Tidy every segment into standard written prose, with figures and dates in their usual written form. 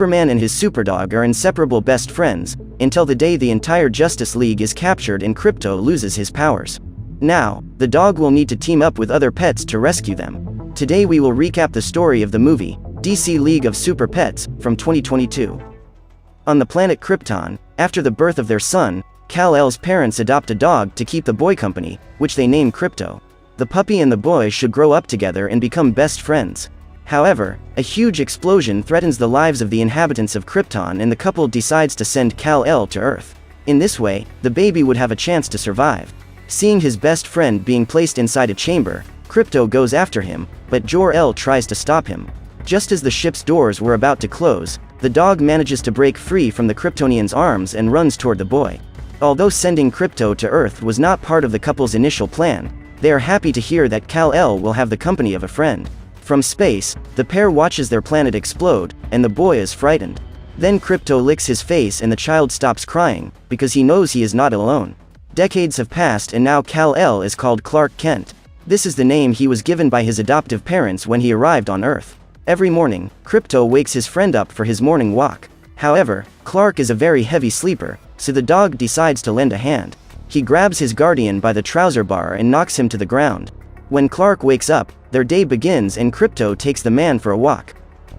Superman and his superdog are inseparable best friends, until the day the entire Justice League is captured and Krypto loses his powers. Now, the dog will need to team up with other pets to rescue them. Today we will recap the story of the movie, DC League of Super Pets, from 2022. On the planet Krypton, after the birth of their son, Kal-El's parents adopt a dog to keep the boy company, which they name Krypto. The puppy and the boy should grow up together and become best friends. However, a huge explosion threatens the lives of the inhabitants of Krypton and the couple decides to send Kal-El to Earth. In this way, the baby would have a chance to survive. Seeing his best friend being placed inside a chamber, Krypto goes after him, but Jor-El tries to stop him. Just as the ship's doors were about to close, the dog manages to break free from the Kryptonian's arms and runs toward the boy. Although sending Krypto to Earth was not part of the couple's initial plan, they are happy to hear that Kal-El will have the company of a friend. From space, the pair watches their planet explode, and the boy is frightened. Then Krypto licks his face and the child stops crying, because he knows he is not alone. Decades have passed and now Kal-El is called Clark Kent. This is the name he was given by his adoptive parents when he arrived on Earth. Every morning, Krypto wakes his friend up for his morning walk. However, Clark is a very heavy sleeper, so the dog decides to lend a hand. He grabs his guardian by the trouser bar and knocks him to the ground. When Clark wakes up, their day begins and Krypto takes the man for a walk.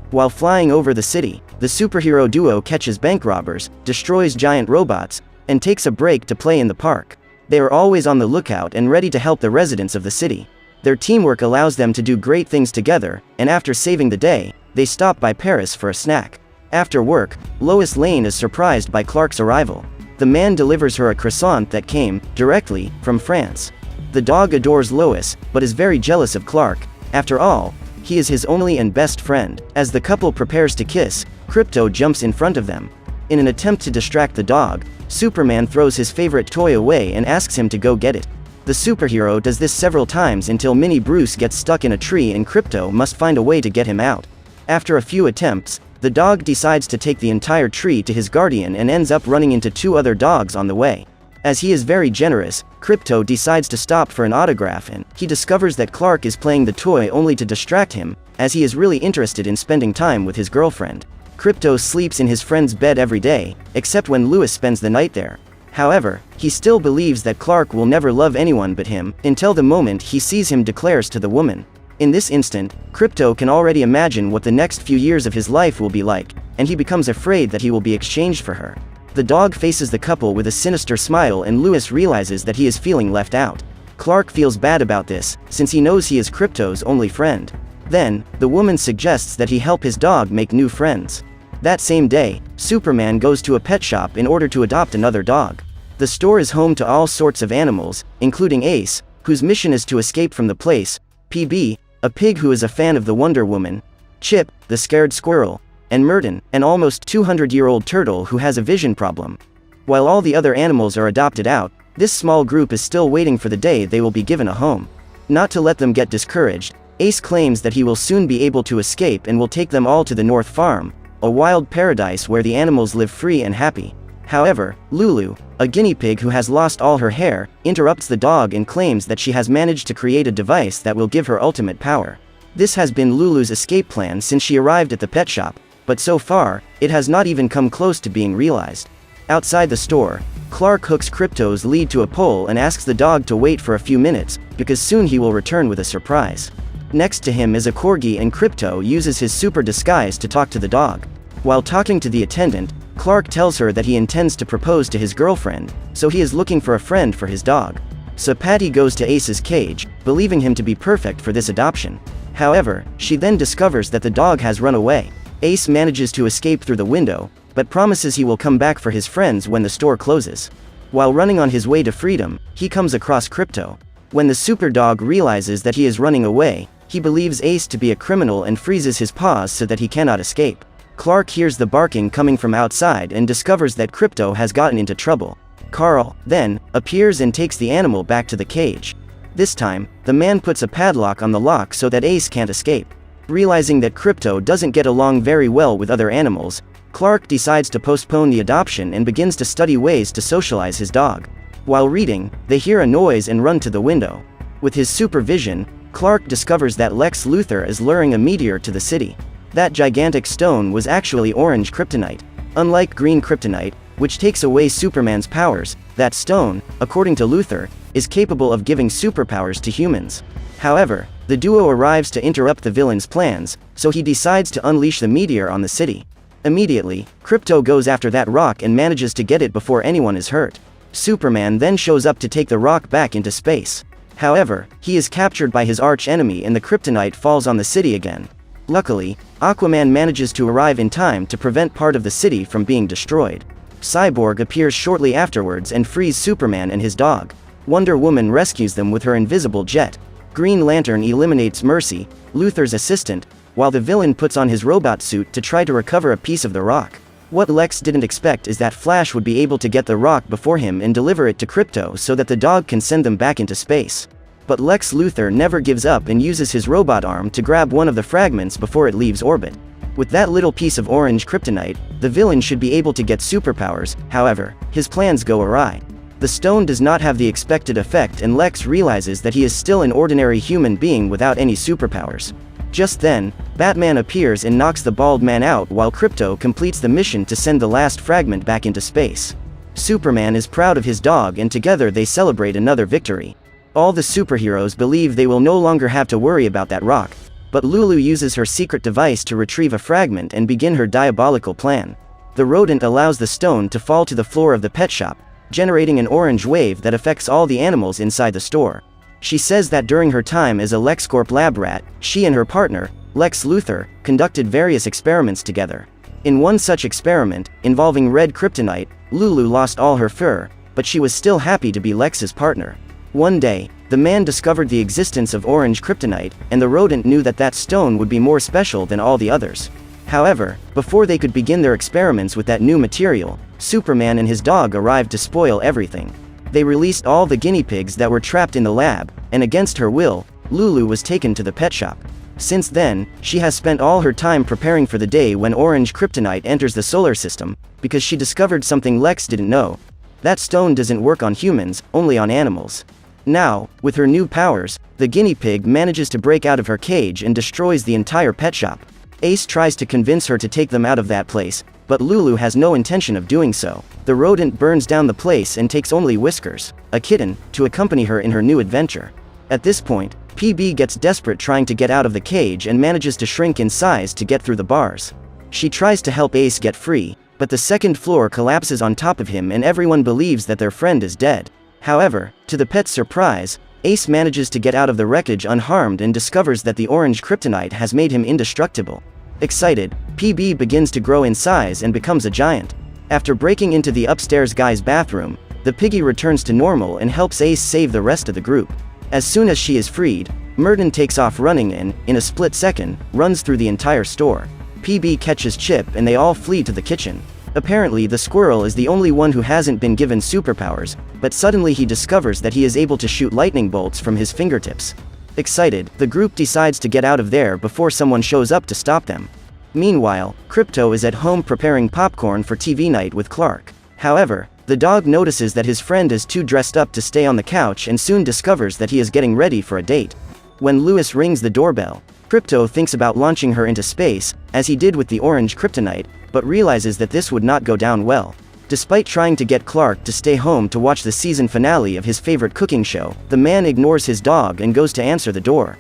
While flying over the city, the superhero duo catches bank robbers, destroys giant robots, and takes a break to play in the park. They are always on the lookout and ready to help the residents of the city. Their teamwork allows them to do great things together, and after saving the day, they stop by Paris for a snack. After work, Lois Lane is surprised by Clark's arrival. The man delivers her a croissant that came, directly, from France. The dog adores Lois, but is very jealous of Clark. After all, he is his only and best friend. As the couple prepares to kiss, Krypto jumps in front of them. In an attempt to distract the dog, Superman throws his favorite toy away and asks him to go get it. The superhero does this several times until Mini Bruce gets stuck in a tree and Krypto must find a way to get him out. After a few attempts, the dog decides to take the entire tree to his guardian and ends up running into two other dogs on the way. As he is very generous, Krypto decides to stop for an autograph and he discovers that Clark is playing the toy only to distract him, as he is really interested in spending time with his girlfriend. Krypto sleeps in his friend's bed every day, except when Louis spends the night there. However, he still believes that Clark will never love anyone but him, until the moment he sees him declares to the woman. In this instant, Krypto can already imagine what the next few years of his life will be like, and he becomes afraid that he will be exchanged for her. The dog faces the couple with a sinister smile and Louis realizes that he is feeling left out. Clark feels bad about this, since he knows he is Krypto's only friend. Then, the woman suggests that he help his dog make new friends. That same day, Superman goes to a pet shop in order to adopt another dog. The store is home to all sorts of animals, including Ace, whose mission is to escape from the place, PB, a pig who is a fan of the Wonder Woman, Chip, the scared squirrel, and Merton, an almost 200-year-old turtle who has a vision problem. While all the other animals are adopted out, this small group is still waiting for the day they will be given a home. Not to let them get discouraged, Ace claims that he will soon be able to escape and will take them all to the North Farm, a wild paradise where the animals live free and happy. However, Lulu, a guinea pig who has lost all her hair, interrupts the dog and claims that she has managed to create a device that will give her ultimate power. This has been Lulu's escape plan since she arrived at the pet shop, but so far, it has not even come close to being realized. Outside the store, Clark hooks Krypto's lead to a pole and asks the dog to wait for a few minutes, because soon he will return with a surprise. Next to him is a corgi and Krypto uses his super disguise to talk to the dog. While talking to the attendant, Clark tells her that he intends to propose to his girlfriend, so he is looking for a friend for his dog. So Patty goes to Ace's cage, believing him to be perfect for this adoption. However, she then discovers that the dog has run away. Ace manages to escape through the window, but promises he will come back for his friends when the store closes. While running on his way to freedom, he comes across Krypto. When the super dog realizes that he is running away, he believes Ace to be a criminal and freezes his paws so that he cannot escape. Clark hears the barking coming from outside and discovers that Krypto has gotten into trouble. Carl, then, appears and takes the animal back to the cage. This time, the man puts a padlock on the lock so that Ace can't escape. Realizing that Krypto doesn't get along very well with other animals, Clark decides to postpone the adoption and begins to study ways to socialize his dog. While reading, they hear a noise and run to the window. With his supervision, Clark discovers that Lex Luthor is luring a meteor to the city. That gigantic stone was actually orange kryptonite. Unlike green kryptonite, which takes away Superman's powers, that stone, according to Luthor, is capable of giving superpowers to humans. However, the duo arrives to interrupt the villain's plans, so he decides to unleash the meteor on the city. Immediately, Krypto goes after that rock and manages to get it before anyone is hurt. Superman then shows up to take the rock back into space. However, he is captured by his arch-enemy and the kryptonite falls on the city again. Luckily, Aquaman manages to arrive in time to prevent part of the city from being destroyed. Cyborg appears shortly afterwards and frees Superman and his dog. Wonder Woman rescues them with her invisible jet. Green Lantern eliminates Mercy, Luthor's assistant, while the villain puts on his robot suit to try to recover a piece of the rock. What Lex didn't expect is that Flash would be able to get the rock before him and deliver it to Krypto so that the dog can send them back into space. But Lex Luthor never gives up and uses his robot arm to grab one of the fragments before it leaves orbit. With that little piece of orange kryptonite, the villain should be able to get superpowers. However, his plans go awry. The stone does not have the expected effect and Lex realizes that he is still an ordinary human being without any superpowers. Just then, Batman appears and knocks the bald man out while Krypto completes the mission to send the last fragment back into space. Superman is proud of his dog and together they celebrate another victory. All the superheroes believe they will no longer have to worry about that rock, but Lulu uses her secret device to retrieve a fragment and begin her diabolical plan. The rodent allows the stone to fall to the floor of the pet shop, generating an orange wave that affects all the animals inside the store. She says that during her time as a LexCorp lab rat, she and her partner, Lex Luthor, conducted various experiments together. In one such experiment, involving red kryptonite, Lulu lost all her fur, but she was still happy to be Lex's partner. One day, the man discovered the existence of orange kryptonite, and the rodent knew that that stone would be more special than all the others. However, before they could begin their experiments with that new material, Superman and his dog arrived to spoil everything. They released all the guinea pigs that were trapped in the lab, and against her will, Lulu was taken to the pet shop. Since then, she has spent all her time preparing for the day when orange kryptonite enters the solar system, because she discovered something Lex didn't know. That stone doesn't work on humans, only on animals. Now, with her new powers, the guinea pig manages to break out of her cage and destroys the entire pet shop. Ace tries to convince her to take them out of that place, but Lulu has no intention of doing so. The rodent burns down the place and takes only Whiskers, a kitten, to accompany her in her new adventure. At this point, PB gets desperate trying to get out of the cage and manages to shrink in size to get through the bars. She tries to help Ace get free, but the second floor collapses on top of him and everyone believes that their friend is dead. However, to the pet's surprise, Ace manages to get out of the wreckage unharmed and discovers that the orange kryptonite has made him indestructible. Excited, PB begins to grow in size and becomes a giant. After breaking into the upstairs guy's bathroom, the piggy returns to normal and helps Ace save the rest of the group. As soon as she is freed, Murden takes off running and, in a split second, runs through the entire store. PB catches Chip and they all flee to the kitchen. Apparently the squirrel is the only one who hasn't been given superpowers, but suddenly he discovers that he is able to shoot lightning bolts from his fingertips. Excited, the group decides to get out of there before someone shows up to stop them. Meanwhile, Krypto is at home preparing popcorn for TV night with Clark. However, the dog notices that his friend is too dressed up to stay on the couch and soon discovers that he is getting ready for a date. When Lewis rings the doorbell, Krypto thinks about launching her into space, as he did with the orange kryptonite, but realizes that this would not go down well. Despite trying to get Clark to stay home to watch the season finale of his favorite cooking show, the man ignores his dog and goes to answer the door.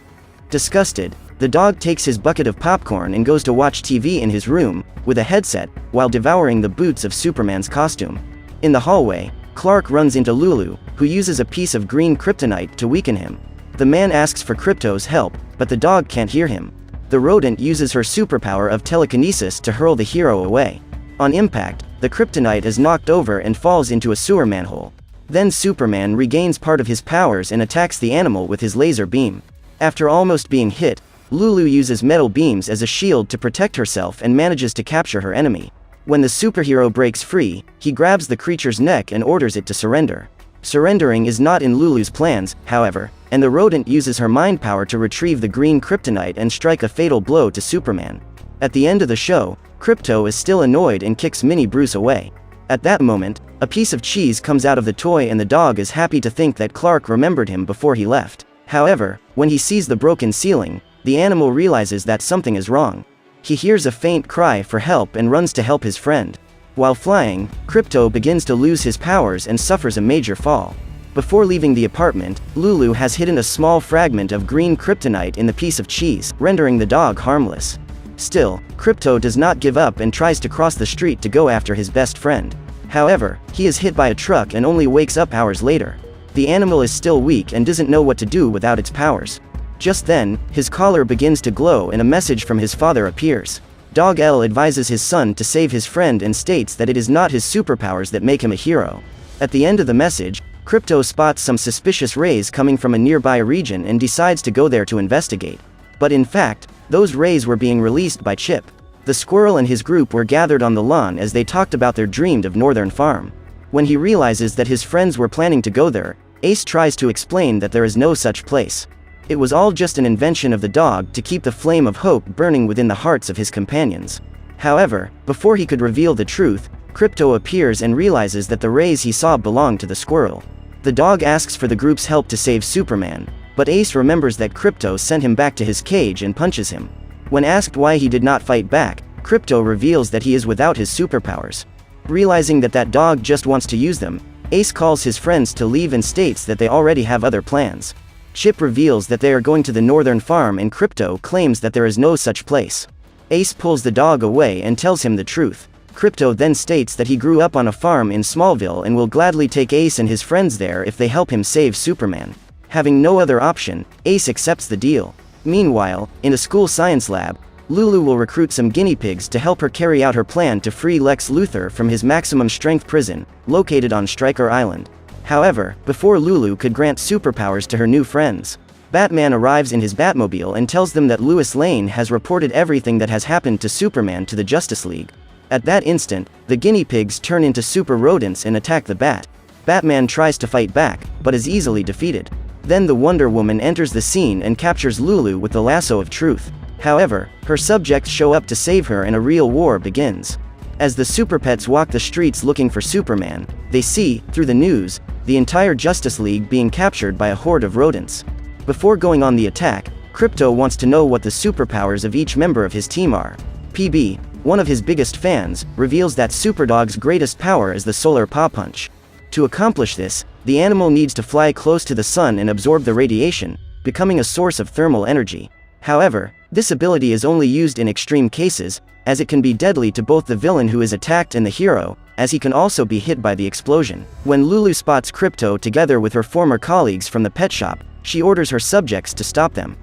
Disgusted, the dog takes his bucket of popcorn and goes to watch TV in his room, with a headset, while devouring the boots of Superman's costume. In the hallway, Clark runs into Lulu, who uses a piece of green kryptonite to weaken him. The man asks for Krypto's help, but the dog can't hear him. The rodent uses her superpower of telekinesis to hurl the hero away. On impact, the kryptonite is knocked over and falls into a sewer manhole. Then Superman regains part of his powers and attacks the animal with his laser beam. After almost being hit, Lulu uses metal beams as a shield to protect herself and manages to capture her enemy. When the superhero breaks free, he grabs the creature's neck and orders it to surrender. Surrendering is not in Lulu's plans, however, and the rodent uses her mind power to retrieve the green kryptonite and strike a fatal blow to Superman. At the end of the show, Krypto is still annoyed and kicks Mini Bruce away. At that moment, a piece of cheese comes out of the toy and the dog is happy to think that Clark remembered him before he left. However, when he sees the broken ceiling, the animal realizes that something is wrong. He hears a faint cry for help and runs to help his friend. While flying, Krypto begins to lose his powers and suffers a major fall. Before leaving the apartment, Lulu has hidden a small fragment of green kryptonite in the piece of cheese, rendering the dog harmless. Still, Krypto does not give up and tries to cross the street to go after his best friend. However, he is hit by a truck and only wakes up hours later. The animal is still weak and doesn't know what to do without its powers. Just then, his collar begins to glow and a message from his father appears. Dog L advises his son to save his friend and states that it is not his superpowers that make him a hero. At the end of the message, Krypto spots some suspicious rays coming from a nearby region and decides to go there to investigate. But in fact, those rays were being released by Chip. The squirrel and his group were gathered on the lawn as they talked about their dreamed of northern farm. When he realizes that his friends were planning to go there, Ace tries to explain that there is no such place. It was all just an invention of the dog to keep the flame of hope burning within the hearts of his companions. However, before he could reveal the truth, Krypto appears and realizes that the rays he saw belonged to the squirrel. The dog asks for the group's help to save Superman, but Ace remembers that Krypto sent him back to his cage and punches him. When asked why he did not fight back, Krypto reveals that he is without his superpowers. Realizing that that dog just wants to use them, Ace calls his friends to leave and states that they already have other plans. Chip reveals that they are going to the northern farm and Krypto claims that there is no such place. Ace pulls the dog away and tells him the truth. Krypto then states that he grew up on a farm in Smallville and will gladly take Ace and his friends there if they help him save Superman. Having no other option, Ace accepts the deal. Meanwhile, in a school science lab, Lulu will recruit some guinea pigs to help her carry out her plan to free Lex Luthor from his maximum strength prison, located on Stryker Island. However, before Lulu could grant superpowers to her new friends, Batman arrives in his Batmobile and tells them that Lois Lane has reported everything that has happened to Superman to the Justice League. At that instant, the guinea pigs turn into super rodents and attack the Bat. Batman tries to fight back, but is easily defeated. Then the Wonder Woman enters the scene and captures Lulu with the lasso of truth. However, her subjects show up to save her and a real war begins. As the Super Pets walk the streets looking for Superman, they see, through the news, the entire Justice League being captured by a horde of rodents. Before going on the attack, Krypto wants to know what the superpowers of each member of his team are. PB, one of his biggest fans, reveals that Superdog's greatest power is the solar paw punch. To accomplish this, the animal needs to fly close to the sun and absorb the radiation, becoming a source of thermal energy. However, this ability is only used in extreme cases, as it can be deadly to both the villain who is attacked and the hero, as he can also be hit by the explosion. When Lulu spots Krypto together with her former colleagues from the pet shop, she orders her subjects to stop them.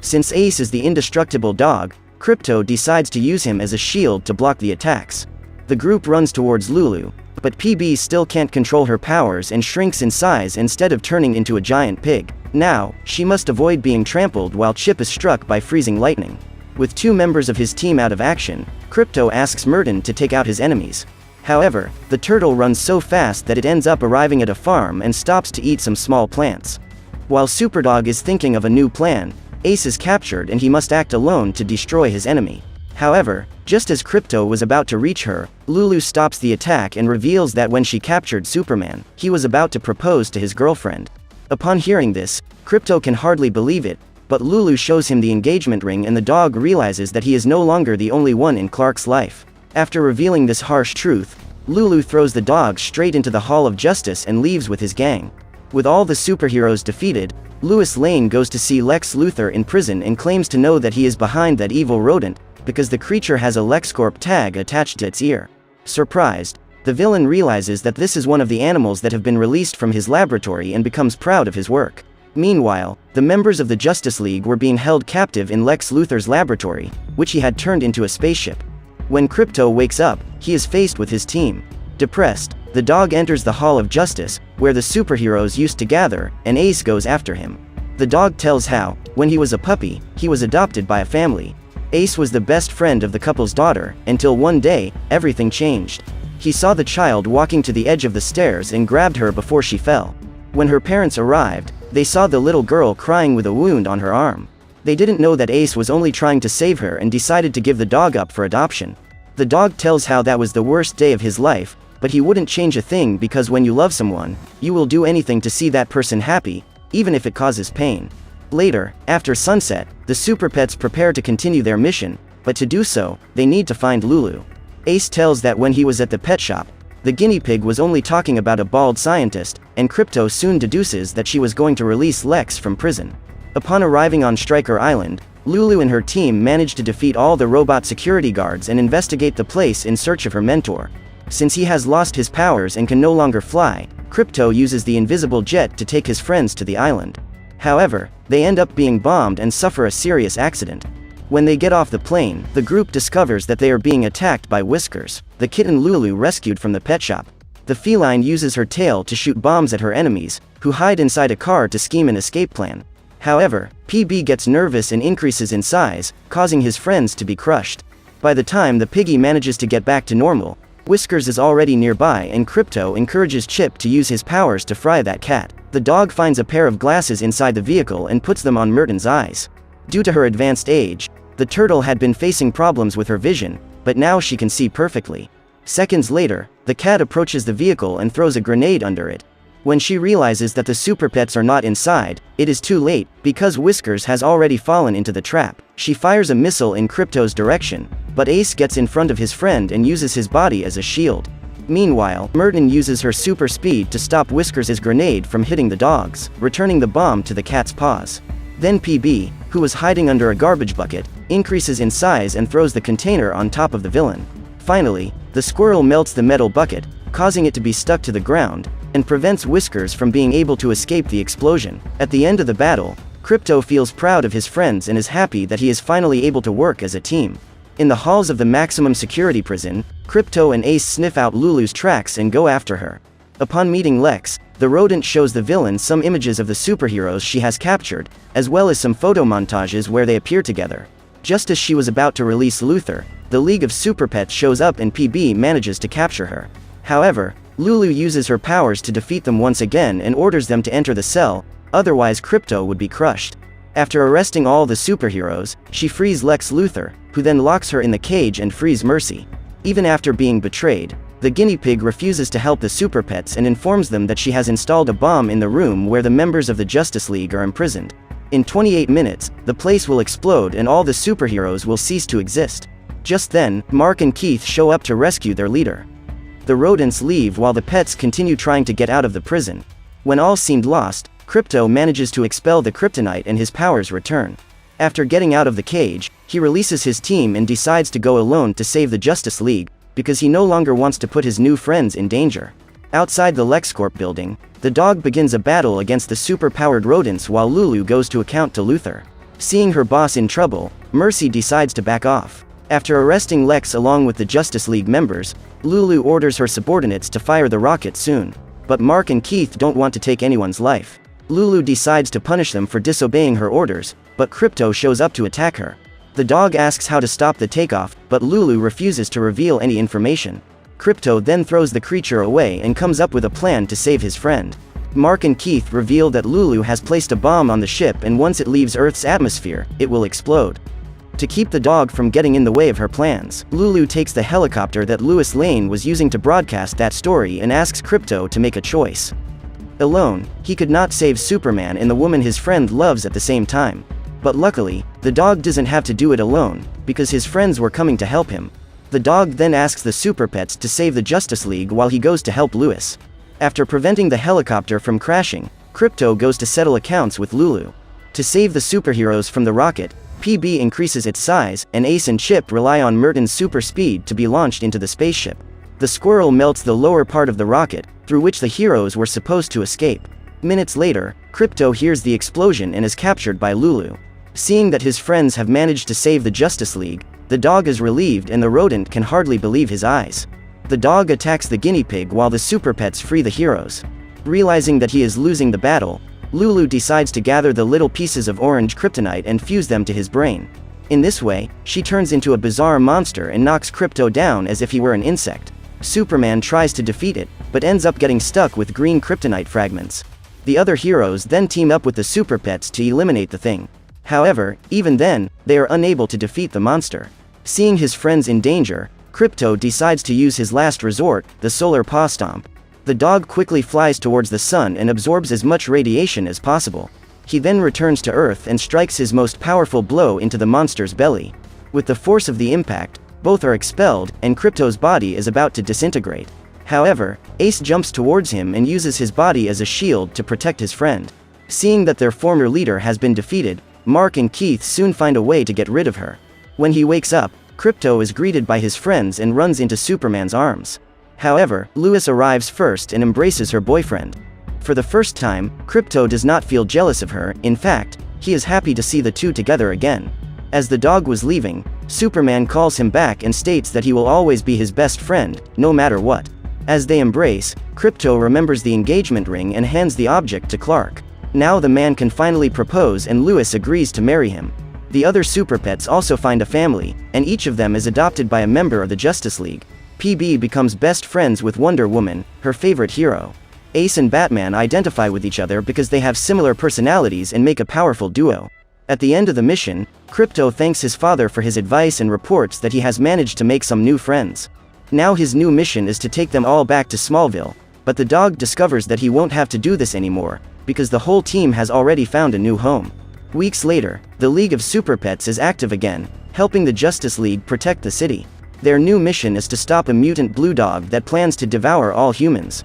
Since Ace is the indestructible dog, Krypto decides to use him as a shield to block the attacks. The group runs towards Lulu, but PB still can't control her powers and shrinks in size instead of turning into a giant pig. Now, she must avoid being trampled while Chip is struck by freezing lightning. With two members of his team out of action, Krypto asks Merton to take out his enemies. However, the turtle runs so fast that it ends up arriving at a farm and stops to eat some small plants. While Superdog is thinking of a new plan, Ace is captured and he must act alone to destroy his enemy. However, just as Krypto was about to reach her, Lulu stops the attack and reveals that when she captured Superman, he was about to propose to his girlfriend. Upon hearing this, Krypto can hardly believe it, but Lulu shows him the engagement ring and the dog realizes that he is no longer the only one in Clark's life. After revealing this harsh truth, Lulu throws the dog straight into the Hall of Justice and leaves with his gang. With all the superheroes defeated, Lois Lane goes to see Lex Luthor in prison and claims to know that he is behind that evil rodent, because the creature has a LexCorp tag attached to its ear. Surprised, the villain realizes that this is one of the animals that have been released from his laboratory and becomes proud of his work. Meanwhile, the members of the Justice League were being held captive in Lex Luthor's laboratory, which he had turned into a spaceship. When Krypto wakes up, he is faced with his team. Depressed, the dog enters the Hall of Justice, where the superheroes used to gather, and Ace goes after him. The dog tells how, when he was a puppy, he was adopted by a family. Ace was the best friend of the couple's daughter, until one day, everything changed. He saw the child walking to the edge of the stairs and grabbed her before she fell. When her parents arrived, they saw the little girl crying with a wound on her arm. They didn't know that Ace was only trying to save her and decided to give the dog up for adoption. The dog tells how that was the worst day of his life, but he wouldn't change a thing because when you love someone, you will do anything to see that person happy, even if it causes pain. Later, after sunset, the Super Pets prepare to continue their mission, but to do so, they need to find Lulu. Ace tells that when he was at the pet shop, the guinea pig was only talking about a bald scientist, and Krypto soon deduces that she was going to release Lex from prison. Upon arriving on Stryker Island, Lulu and her team manage to defeat all the robot security guards and investigate the place in search of her mentor. Since he has lost his powers and can no longer fly, Krypto uses the invisible jet to take his friends to the island. However, they end up being bombed and suffer a serious accident. When they get off the plane, the group discovers that they are being attacked by Whiskers, the kitten Lulu rescued from the pet shop. The feline uses her tail to shoot bombs at her enemies, who hide inside a car to scheme an escape plan. However, PB gets nervous and increases in size, causing his friends to be crushed. By the time the piggy manages to get back to normal, Whiskers is already nearby and Krypto encourages Chip to use his powers to fry that cat. The dog finds a pair of glasses inside the vehicle and puts them on Merton's eyes. Due to her advanced age, the turtle had been facing problems with her vision, but now she can see perfectly. Seconds later, the cat approaches the vehicle and throws a grenade under it. When she realizes that the super pets are not inside, it is too late, because Whiskers has already fallen into the trap. She fires a missile in Krypto's direction, but Ace gets in front of his friend and uses his body as a shield. Meanwhile, Merton uses her super speed to stop Whiskers' grenade from hitting the dogs, returning the bomb to the cat's paws. Then PB, who was hiding under a garbage bucket, increases in size and throws the container on top of the villain. Finally, the squirrel melts the metal bucket, causing it to be stuck to the ground, and prevents Whiskers from being able to escape the explosion. At the end of the battle, Krypto feels proud of his friends and is happy that he is finally able to work as a team. In the halls of the maximum security prison, Krypto and Ace sniff out Lulu's tracks and go after her. Upon meeting Lex, the rodent shows the villain some images of the superheroes she has captured, as well as some photo montages where they appear together. Just as she was about to release Luthor, the League of Super Pets shows up and PB manages to capture her. However, Lulu uses her powers to defeat them once again and orders them to enter the cell, otherwise Krypto would be crushed. After arresting all the superheroes, she frees Lex Luthor, who then locks her in the cage and frees Mercy. Even after being betrayed, the guinea pig refuses to help the Super Pets and informs them that she has installed a bomb in the room where the members of the Justice League are imprisoned. In 28 minutes, the place will explode and all the superheroes will cease to exist. Just then, Mark and Keith show up to rescue their leader. The rodents leave while the pets continue trying to get out of the prison. When all seemed lost, Krypto manages to expel the kryptonite and his powers return. After getting out of the cage, he releases his team and decides to go alone to save the Justice League, because he no longer wants to put his new friends in danger. Outside the LexCorp building, the dog begins a battle against the super-powered rodents while Lulu goes to account to Luthor. Seeing her boss in trouble, Mercy decides to back off. After arresting Lex along with the Justice League members, Lulu orders her subordinates to fire the rocket soon. But Mark and Keith don't want to take anyone's life. Lulu decides to punish them for disobeying her orders, but Krypto shows up to attack her. The dog asks how to stop the takeoff, but Lulu refuses to reveal any information. Krypto then throws the creature away and comes up with a plan to save his friend. Mark and Keith reveal that Lulu has placed a bomb on the ship and once it leaves Earth's atmosphere, it will explode. To keep the dog from getting in the way of her plans, Lulu takes the helicopter that Lois Lane was using to broadcast that story and asks Krypto to make a choice. Alone, he could not save Superman and the woman his friend loves at the same time. But luckily, the dog doesn't have to do it alone, because his friends were coming to help him. The dog then asks the Super Pets to save the Justice League while he goes to help Lois. After preventing the helicopter from crashing, Krypto goes to settle accounts with Lulu. To save the superheroes from the rocket, PB increases its size, and Ace and Chip rely on Merton's super speed to be launched into the spaceship. The squirrel melts the lower part of the rocket, through which the heroes were supposed to escape. Minutes later, Krypto hears the explosion and is captured by Lulu. Seeing that his friends have managed to save the Justice League, the dog is relieved and the rodent can hardly believe his eyes. The dog attacks the guinea pig while the Super Pets free the heroes. Realizing that he is losing the battle, Lulu decides to gather the little pieces of orange kryptonite and fuse them to his brain. In this way, she turns into a bizarre monster and knocks Krypto down as if he were an insect. Superman tries to defeat it, but ends up getting stuck with green kryptonite fragments. The other heroes then team up with the Super Pets to eliminate the thing. However, even then, they are unable to defeat the monster. Seeing his friends in danger, Krypto decides to use his last resort, the solar paw stomp. The dog quickly flies towards the sun and absorbs as much radiation as possible. He then returns to Earth and strikes his most powerful blow into the monster's belly. With the force of the impact, both are expelled, and Krypto's body is about to disintegrate. However, Ace jumps towards him and uses his body as a shield to protect his friend. Seeing that their former leader has been defeated, Mark and Keith soon find a way to get rid of her. When he wakes up, Krypto is greeted by his friends and runs into Superman's arms. However, Lois arrives first and embraces her boyfriend. For the first time, Krypto does not feel jealous of her. In fact, he is happy to see the two together again. As the dog was leaving, Superman calls him back and states that he will always be his best friend, no matter what. As they embrace, Krypto remembers the engagement ring and hands the object to Clark. Now the man can finally propose and Lois agrees to marry him. The other Super Pets also find a family, and each of them is adopted by a member of the Justice League. PB becomes best friends with Wonder Woman, her favorite hero. Ace and Batman identify with each other because they have similar personalities and make a powerful duo. At the end of the mission, Krypto thanks his father for his advice and reports that he has managed to make some new friends. Now his new mission is to take them all back to Smallville, but the dog discovers that he won't have to do this anymore, because the whole team has already found a new home. Weeks later, the League of Super Pets is active again, helping the Justice League protect the city. Their new mission is to stop a mutant blue dog that plans to devour all humans.